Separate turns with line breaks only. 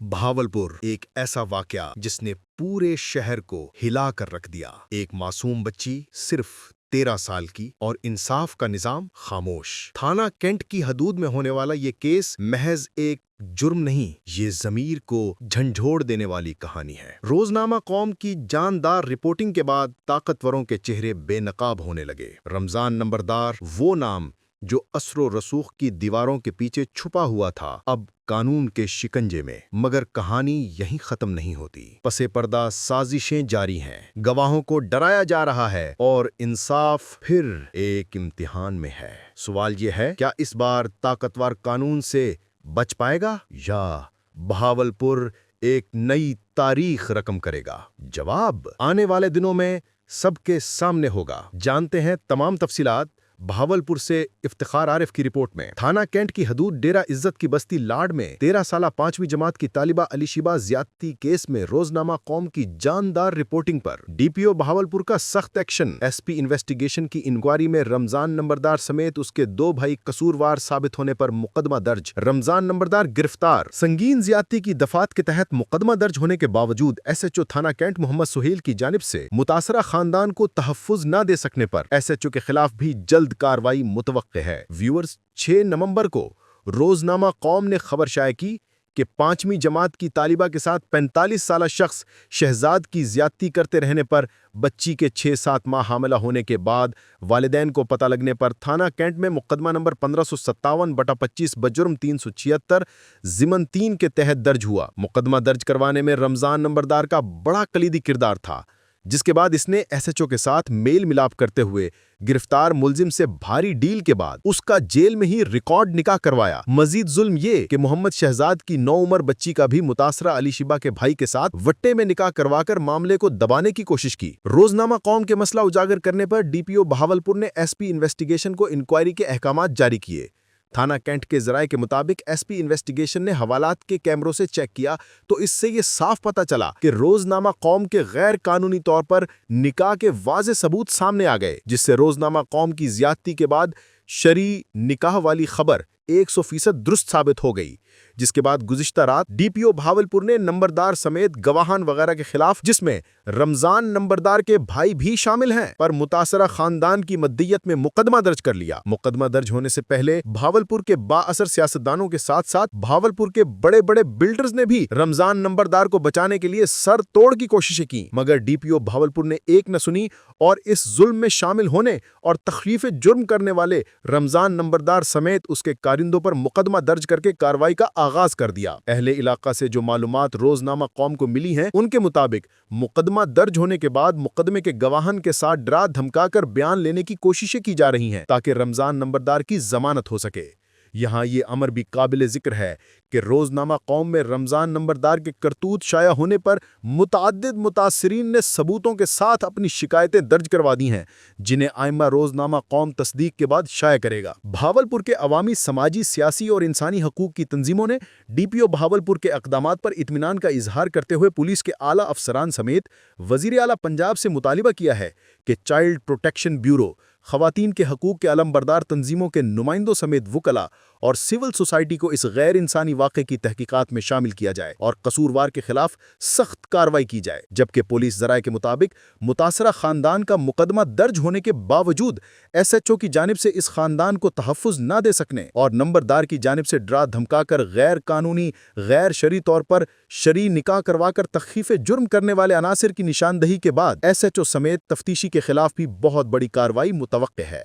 بھاولپور ایک ایسا واقعہ جس نے پورے شہر کو ہلا کر رکھ دیا۔ ایک معصوم بچی صرف 13 سال کی اور انصاف کا نظام خاموش۔ تھانہ کینٹ کی حدود میں ہونے والا یہ کیس محض ایک جرم نہیں، یہ ضمیر کو جھنجھوڑ دینے والی کہانی ہے۔ روزنامہ قوم کی جاندار رپورٹنگ کے بعد طاقتوروں کے چہرے بے نقاب ہونے لگے۔ رمضان نمبردار، وہ نام جو اثر و رسوخ کی دیواروں کے پیچھے چھپا ہوا تھا، اب قانون کے شکنجے میں۔ مگر کہانی یہیں ختم نہیں ہوتی۔ پس پردہ سازشیں جاری ہیں، گواہوں کو ڈرایا جا رہا ہے اور انصاف پھر ایک امتحان میں ہے۔ سوال یہ ہے، کیا اس بار طاقتور قانون سے بچ پائے گا یا بہاولپور ایک نئی تاریخ رقم کرے گا؟ جواب آنے والے دنوں میں سب کے سامنے ہوگا۔ جانتے ہیں تمام تفصیلات بہاولپور سے افتخار عارف کی رپورٹ میں۔ تھانہ کینٹ کی حدود ڈیرہ عزت کی بستی لاڈ میں 13 سالہ 5ویں جماعت کی طالبہ علی شیبہ زیادتی کیس میں روزنامہ قوم کی جاندار رپورٹنگ پر ڈی پی او بہاولپور کا سخت ایکشن۔ ایس پی انویسٹیگیشن کی انکوائری میں رمضان نمبردار سمیت اس کے 2 بھائی قصوروار ثابت ہونے پر مقدمہ درج۔ رمضان نمبردار گرفتار۔ سنگین زیادتی کی دفعات کے تحت مقدمہ درج ہونے کے باوجود ایس ایچ او تھانہ کینٹ محمد سہیل کی جانب سے متاثرہ خاندان کو تحفظ نہ دے سکنے پر ایس ایچ او کے خلاف بھی جلد کارروائی متوقع ہے۔ ویورز، 6 نومبر کو روزنامہ قوم نے خبر شائع کی کہ 5ویں جماعت کی طالبہ کے ساتھ 45 سالہ شخص شہزاد کی زیادتی کرتے رہنے پر بچی کے 6-7 ماہ حاملہ ہونے کے بعد والدین کو پتہ لگنے پر تھانہ کینٹ میں مقدمہ نمبر 1557/25 بجرم 376 ضمن 3 کے تحت درج ہوا۔ مقدمہ درج کروانے میں رمضان نمبردار کا بڑا کلیدی کردار تھا، جس کے بعد اس نے ایس ایچ او کے ساتھ میل ملاپ کرتے ہوئے گرفتار ملزم سے بھاری ڈیل کے بعد اس کا جیل میں ہی ریکارڈ نکاح کروایا۔ مزید ظلم یہ کہ محمد شہزاد کی نوعمر بچی کا بھی متاثرہ علی شیبہ کے بھائی کے ساتھ وٹے میں نکاح کروا کر معاملے کو دبانے کی کوشش کی۔ روزنامہ قوم کے مسئلہ اجاگر کرنے پر ڈی پی او بہاولپور نے ایس پی انویسٹیگیشن کو انکوائری کے احکامات جاری کیے۔ تھانہ کینٹ کے ذرائع کے مطابق ایس پی انویسٹیگیشن نے حوالات کے کیمروں سے چیک کیا تو اس سے یہ صاف پتہ چلا کہ روزنامہ قوم کے غیر قانونی طور پر نکاح کے واضح ثبوت سامنے آ گئے، جس سے روزنامہ قوم کی زیادتی کے بعد شرعی نکاح والی خبر 100% درست ثابت ہو گئی۔ جس کے بعد گزشتہ رات ڈی پی او بہاولپور نے نمبردار سمیت گواہان وغیرہ کے خلاف، جس میں رمضان نمبردار کے بھائی بھی شامل ہیں، پر متاثرہ خاندان کی مدیت میں مقدمہ درج کر لیا۔ مقدمہ درج ہونے سے پہلے بہاولپور کے با اثر سیاستدانوں کے ساتھ ساتھ بہاولپور کے بڑے بڑے بلڈرز نے بھی رمضان نمبردار کو بچانے کے لیے سر توڑ کی کوششیں کی، مگر ڈی پی او بہاولپور نے ایک نہ سنی اور اس ظلم میں شامل ہونے اور تخفیف جرم کرنے والے رمضان نمبردار سمیت اس کے کارندوں پر مقدمہ درج کر کے کارروائی کا آغاز کر دیا۔ اہل علاقہ سے جو معلومات روزنامہ قوم کو ملی ہیں، ان کے مطابق مقدمہ درج ہونے کے بعد مقدمے کے گواہان کے ساتھ ڈرا دھمکا کر بیان لینے کی کوششیں کی جا رہی ہیں تاکہ رمضان نمبردار کی ضمانت ہو سکے۔ یہاں یہ امر بھی قابل ذکر ہے کہ روزنامہ قوم میں رمضان نمبردار کے کرتوت شائع ہونے پر متعدد متاثرین نے ثبوتوں کے ساتھ اپنی شکایتیں درج کروا دی ہیں، جنہیں آئمہ روزنامہ قوم تصدیق کے بعد شائع کرے گا۔ بہاولپور کے عوامی، سماجی، سیاسی اور انسانی حقوق کی تنظیموں نے ڈی پی او بہاولپور کے اقدامات پر اطمینان کا اظہار کرتے ہوئے پولیس کے اعلیٰ افسران سمیت وزیر اعلیٰ پنجاب سے مطالبہ کیا ہے کہ چائلڈ پروٹیکشن بیورو، خواتین کے حقوق کے علمبردار تنظیموں کے نمائندوں سمیت وکلاء اور سول سوسائٹی کو اس غیر انسانی واقعے کی تحقیقات میں شامل کیا جائے اور قصوروار کے خلاف سخت کارروائی کی جائے۔ جبکہ پولیس ذرائع کے مطابق متاثرہ خاندان کا مقدمہ درج ہونے کے باوجود ایس ایچ او کی جانب سے اس خاندان کو تحفظ نہ دے سکنے اور نمبردار کی جانب سے ڈرا دھمکا کر غیر قانونی، غیر شرعی طور پر شرعی نکاح کروا کر تخفیف جرم کرنے والے عناصر کی نشاندہی کے بعد ایس ایچ او سمیت تفتیشی کے خلاف بھی بہت بڑی کارروائی متوقع ہے۔